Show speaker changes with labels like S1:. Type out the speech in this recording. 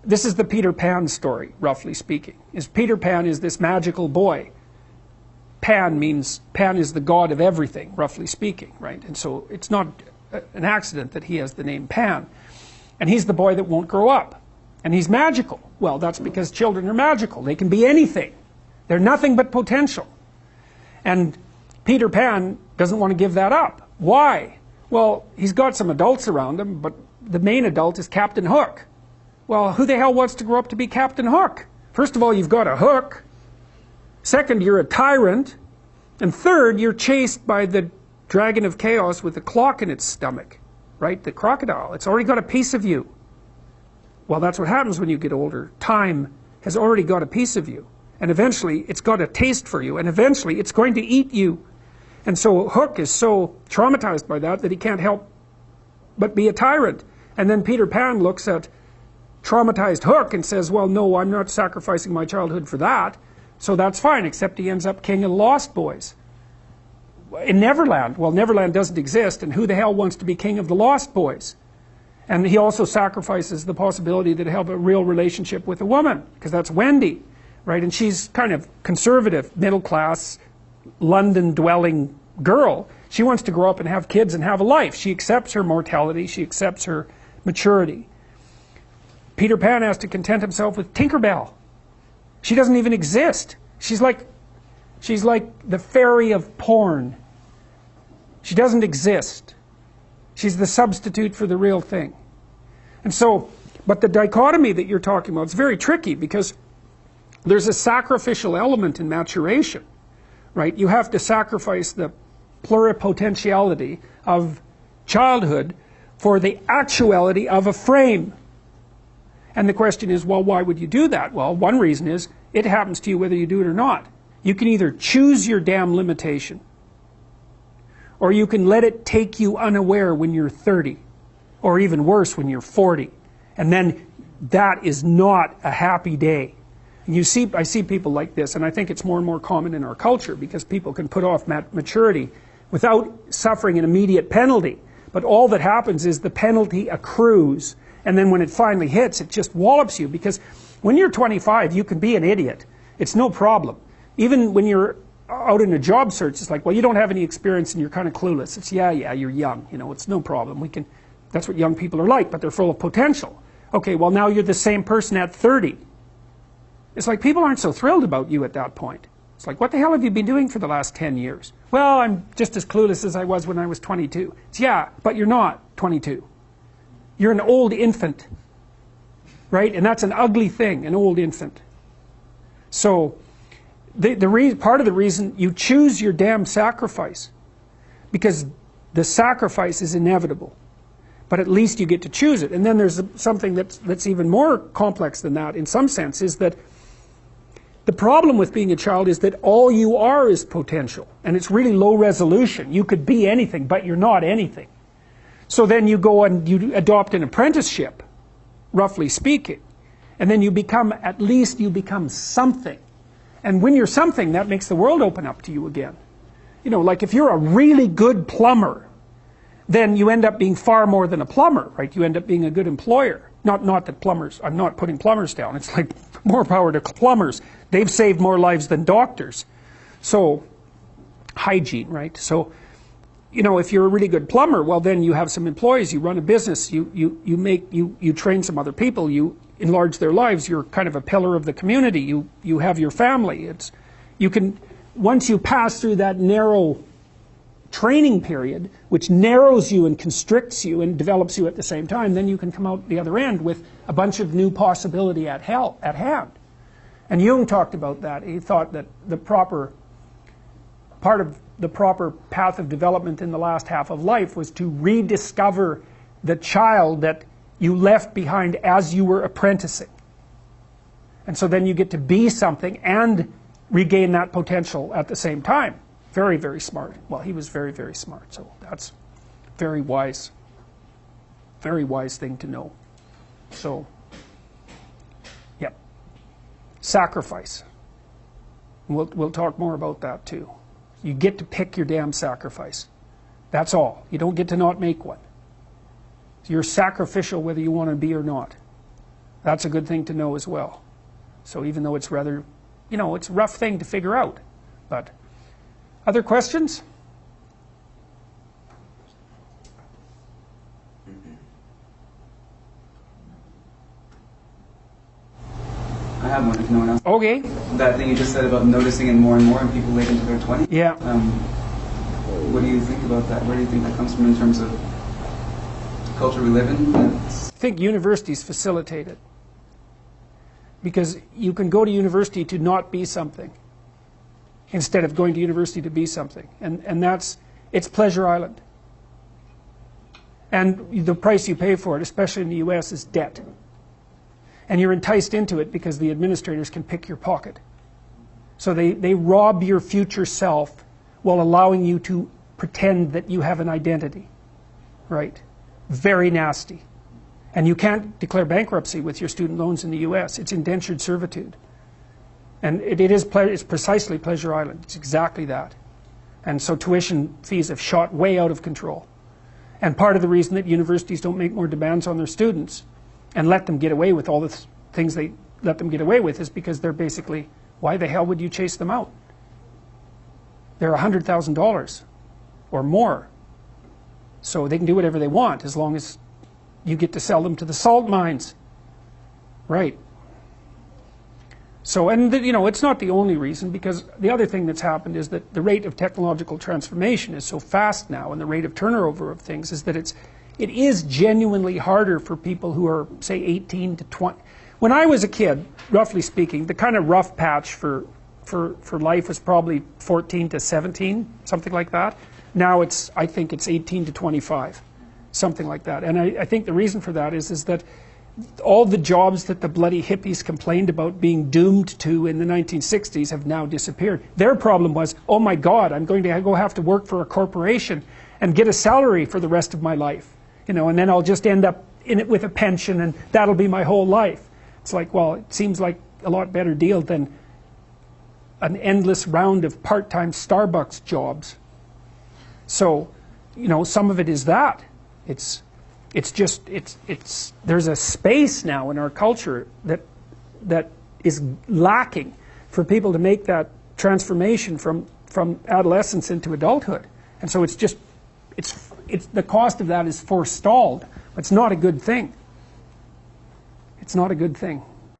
S1: this is the Peter Pan story, roughly speaking. Peter Pan is this magical boy. Pan is the god of everything, roughly speaking, right? And so it's not an accident that he has the name Pan. And he's the boy that won't grow up. And he's magical. Well, that's because children are magical. They can be anything. They're nothing but potential. And Peter Pan doesn't want to give that up. Why? Well, he's got some adults around him, but the main adult is Captain Hook. Well, who the hell wants to grow up to be Captain Hook? First of all, you've got a hook. Second, you're a tyrant. And third, you're chased by the dragon of chaos with a clock in its stomach. Right? The crocodile. It's already got a piece of you. Well, that's what happens when you get older. Time has already got a piece of you. And eventually, it's got a taste for you. And eventually, it's going to eat you. And so Hook is so traumatized by that he can't help but be a tyrant. And then Peter Pan looks at traumatized Hook and says, well, no, I'm not sacrificing my childhood for that. So that's fine, except he ends up king of the Lost Boys. In Neverland, well, Neverland doesn't exist, and who the hell wants to be king of the Lost Boys? And he also sacrifices the possibility that he'll have a real relationship with a woman, because that's Wendy, right? And she's kind of conservative, middle-class, London-dwelling girl. She wants to grow up and have kids and have a life. She accepts her mortality. She accepts her maturity. Peter Pan has to content himself with Tinkerbell. She doesn't even exist. She's like the fairy of porn. She doesn't exist. She's the substitute for the real thing. And so, but the dichotomy that you're talking about is very tricky, because there's a sacrificial element in maturation, right? You have to sacrifice the pluripotentiality of childhood for the actuality of a frame. And the question is, well, why would you do that? Well, one reason is it happens to you whether you do it or not. You can either choose your damn limitation, or you can let it take you unaware when you're 30, or even worse, when you're 40. And then that is not a happy day. And I see people like this, and I think it's more and more common in our culture, because people can put off maturity without suffering an immediate penalty. But all that happens is the penalty accrues, and then when it finally hits, it just wallops you. Because when you're 25, you can be an idiot. It's no problem. Even when you're out in a job search, it's like, well, you don't have any experience and you're kind of clueless. It's, yeah, you're young. You know, it's no problem. That's what young people are like, but they're full of potential. Okay, well, now you're the same person at 30. It's like people aren't so thrilled about you at that point. It's like, what the hell have you been doing for the last 10 years? Well, I'm just as clueless as I was when I was 22. It's, yeah, but you're not 22. You're an old infant, right? And that's an ugly thing, an old infant. So part of the reason you choose your damn sacrifice, because the sacrifice is inevitable, but at least you get to choose it. And then there's something that's even more complex than that in some sense, is that the problem with being a child is that all you are is potential, and it's really low resolution. You could be anything, but you're not anything. So then you go and you adopt an apprenticeship, roughly speaking, and then at least you become something. And when you're something, that makes the world open up to you again. You know, like if you're a really good plumber, then you end up being far more than a plumber, right? You end up being a good employer. Not that plumbers, I'm not putting plumbers down. It's like more power to plumbers. They've saved more lives than doctors. So, hygiene, right? So, you know, if you're a really good plumber, well, then you have some employees, you run a business, you train some other people, you enlarge their lives, you're kind of a pillar of the community, you have your family. Once you pass through that narrow training period, which narrows you and constricts you and develops you at the same time, then you can come out the other end with a bunch of new possibility at hand. And Jung talked about that. He thought that part of the proper path of development in the last half of life was to rediscover the child that you left behind as you were apprenticing. And so then you get to be something and regain that potential at the same time. Very, very smart. Well, he was very, very smart. So that's very wise thing to know. So, yep. Sacrifice. We'll talk more about that too. You get to pick your damn sacrifice. That's all. You don't get to not make one. You're sacrificial whether you want to be or not. That's a good thing to know as well. So even though it's rather, it's a rough thing to figure out. But other questions?
S2: I have one if no one else.
S1: Okay.
S2: That thing you just said about noticing it more and more in people late into their 20s.
S1: Yeah.
S2: What do you think about that? Where do you think that comes from in terms of the culture we live in?
S1: I think universities facilitate it. Because you can go to university to not be something instead of going to university to be something. And it's Pleasure Island. And the price you pay for it, especially in the US, is debt. And you're enticed into it because the administrators can pick your pocket. So they rob your future self while allowing you to pretend that you have an identity. Right? Very nasty. And you can't declare bankruptcy with your student loans in the US. It's indentured servitude. And it's precisely Pleasure Island. It's exactly that. And so tuition fees have shot way out of control. And part of the reason that universities don't make more demands on their students and let them get away with all the things they let them get away with is because they're basically, why the hell would you chase them out? They're $100,000 or more. So they can do whatever they want as long as you get to sell them to the salt mines. Right. So, and it's not the only reason, because the other thing that's happened is that the rate of technological transformation is so fast now, and the rate of turnover of things is that it is genuinely harder for people who are, say, 18 to 20. When I was a kid, roughly speaking, the kind of rough patch for life was probably 14 to 17, something like that. Now I think it's 18 to 25, something like that. And I think the reason for that is that all the jobs that the bloody hippies complained about being doomed to in the 1960s have now disappeared. Their problem was, oh my God, I'm going to go have to work for a corporation and get a salary for the rest of my life. And then I'll just end up in it with a pension, and that'll be my whole life. It's like, well, it seems like a lot better deal than an endless round of part-time Starbucks jobs. So, some of it is that. It's there's a space now in our culture that is lacking for people to make that transformation from adolescence into adulthood. And so it's the cost of that is forestalled. It's not a good thing. It's not a good thing.